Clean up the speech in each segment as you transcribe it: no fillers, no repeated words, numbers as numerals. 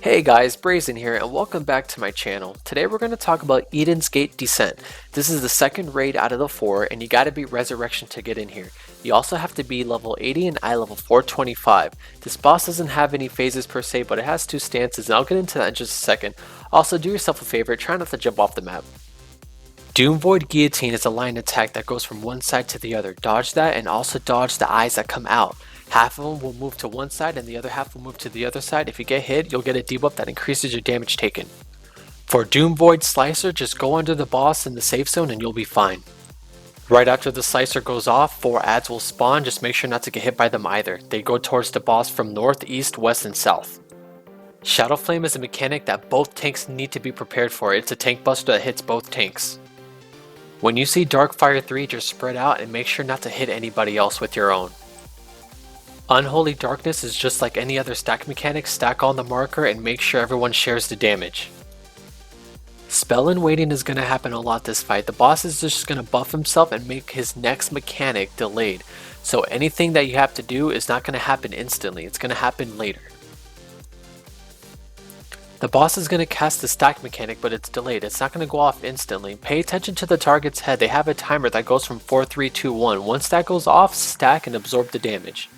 Hey guys, Brazen here and welcome back to my channel. Today we're going to talk about Eden's Gate Descent. This is the second raid out of the 4 and you gotta beat Resurrection to get in here. You also have to be level 80 and I level 425. This boss doesn't have any phases per se, but it has 2 stances and I'll get into that in just a second. Also, do yourself a favor, try not to jump off the map. Doom Void Guillotine is a line attack that goes from one side to the other. Dodge that and also dodge the eyes that come out. Half of them will move to one side and the other half will move to the other side. If you get hit, you'll get a debuff that increases your damage taken. For Doom Void Slicer, just go under the boss in the safe zone and you'll be fine. Right after the slicer goes off, 4 adds will spawn, just make sure not to get hit by them either. They go towards the boss from north, east, west, and south. Shadow Flame is a mechanic that both tanks need to be prepared for. It's a tank buster that hits both tanks. When you see Darkfire 3, just spread out and make sure not to hit anybody else with your own. Unholy Darkness is just like any other stack mechanic. Stack on the marker and make sure everyone shares the damage. Spell and waiting is going to happen a lot this fight. The boss is just going to buff himself and make his next mechanic delayed. So anything that you have to do is not going to happen instantly. It's going to happen later. The boss is going to cast the stack mechanic, but it's delayed. It's not going to go off instantly. Pay attention to the target's head. They have a timer that goes from 4, 3, 2, 1. Once that goes off, stack and absorb the damage.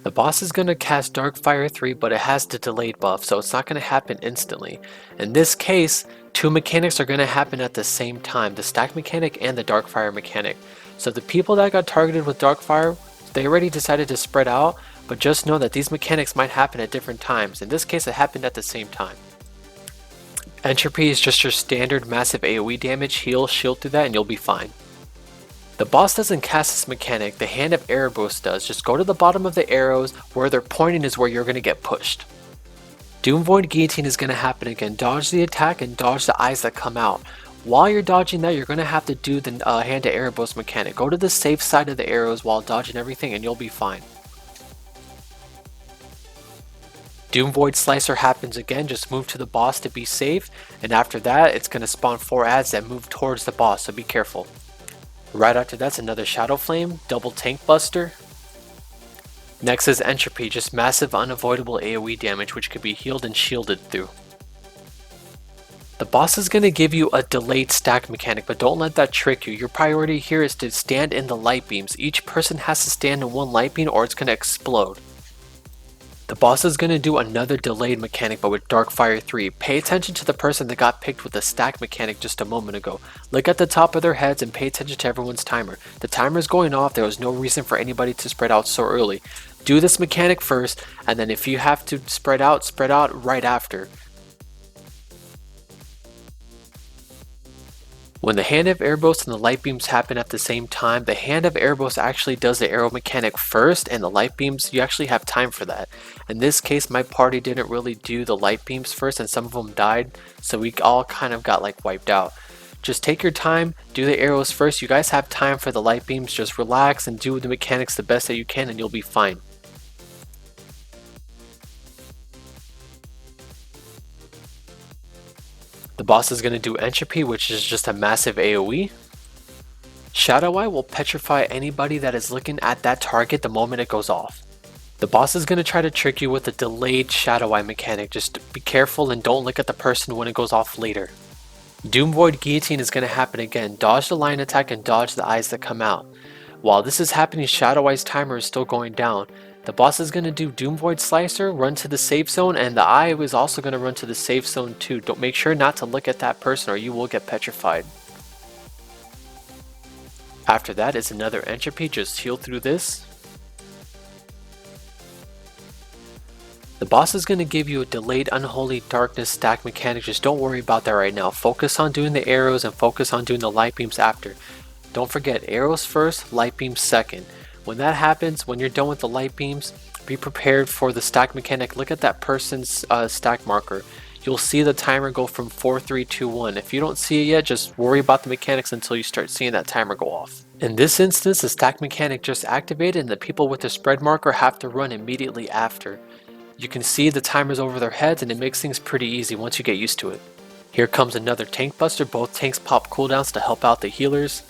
The boss is going to cast Darkfire 3, but it has the delayed buff, so it's not going to happen instantly. In this case, 2 mechanics are going to happen at the same time, the stack mechanic and the Darkfire mechanic. So the people that got targeted with Darkfire, they already decided to spread out, but just know that these mechanics might happen at different times. In this case, it happened at the same time. Entropy is just your standard massive AoE damage, heal, shield through that, and you'll be fine. The boss doesn't cast this mechanic, the Hand of Erebos does. Just go to the bottom of the arrows, where they're pointing is where you're going to get pushed. Doom Void Guillotine is going to happen again. Dodge the attack and dodge the eyes that come out. While you're dodging that, you're going to have to do the Hand of Erebos mechanic. Go to the safe side of the arrows while dodging everything and you'll be fine. Doom Void Slicer happens again, just move to the boss to be safe, and after that it's going to spawn 4 adds that move towards the boss, so be careful. Right after that's another Shadow Flame, double tank buster. Next is Entropy, just massive unavoidable AoE damage which could be healed and shielded through. The boss is going to give you a delayed stack mechanic, but don't let that trick you. Your priority here is to stand in the light beams. Each person has to stand in one light beam or it's going to explode. The boss is going to do another delayed mechanic, but with Darkfire 3. Pay attention to the person that got picked with the stack mechanic just a moment ago. Look at the top of their heads and pay attention to everyone's timer. The timer is going off, there was no reason for anybody to spread out so early. Do this mechanic first, and then if you have to spread out right after. When the Hand of Erebos and the light beams happen at the same time, the Hand of Erebos actually does the arrow mechanic first, and the light beams, you actually have time for that. In this case, my party didn't really do the light beams first, and some of them died, so we all kind of got like wiped out. Just take your time, do the arrows first. You guys have time for the light beams, just relax and do the mechanics the best that you can and you'll be fine. The boss is going to do Entropy, which is just a massive AoE. Shadow Eye will petrify anybody that is looking at that target the moment it goes off. The boss is going to try to trick you with a delayed Shadow Eye mechanic. Just be careful and don't look at the person when it goes off later. Doom Void Guillotine is going to happen again. Dodge the line attack and dodge the eyes that come out. While this is happening, Shadow Eye's timer is still going down. The boss is going to do Doom Void Slicer, run to the safe zone, and the eye is also going to run to the safe zone too. Don't make sure not to look at that person or you will get petrified. After that is another Entropy, just heal through this. The boss is going to give you a delayed Unholy Darkness stack mechanic, just don't worry about that right now. Focus on doing the arrows and focus on doing the light beams after. Don't forget, arrows first, light beams second. When that happens, when you're done with the light beams, be prepared for the stack mechanic. Look at that person's stack marker. You'll see the timer go from 4, 3, 2, 1. If you don't see it yet, just worry about the mechanics until you start seeing that timer go off. In this instance, the stack mechanic just activated and the people with the spread marker have to run immediately after. You can see the timers over their heads and it makes things pretty easy once you get used to it. Here comes another tank buster. Both tanks pop cooldowns to help out the healers.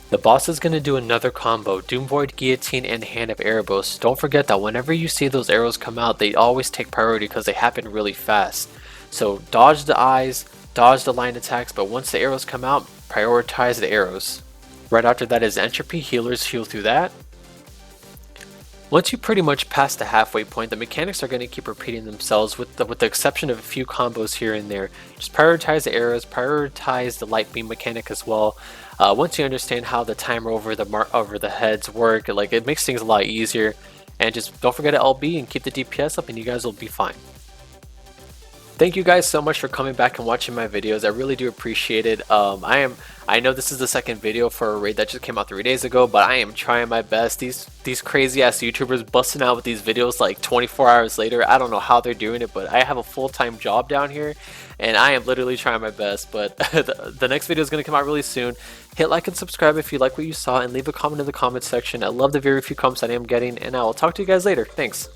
The boss is going to do another combo, Doom Void, Guillotine, and Hand of Erebos. Don't forget that whenever you see those arrows come out, they always take priority because they happen really fast. So dodge the eyes, dodge the line attacks, but once the arrows come out, prioritize the arrows. Right after that is Entropy, healers heal through that. Once you pretty much pass the halfway point, the mechanics are going to keep repeating themselves with the exception of a few combos here and there. Just prioritize the arrows, prioritize the light beam mechanic as well. Once you understand how the timer over the heads work, like it makes things a lot easier. And just don't forget to LB and keep the DPS up and you guys will be fine. Thank you guys so much for coming back and watching my videos. I really do appreciate it. I know this is the second video for a raid that just came out 3 days ago, but I am trying my best. These crazy ass YouTubers busting out with these videos like 24 hours later. I don't know how they're doing it, but I have a full-time job down here and I am literally trying my best. But the next video is going to come out really soon. Hit like and subscribe if you like what you saw and leave a comment in the comment section. I love the very few comments that I am getting and I will talk to you guys later. Thanks.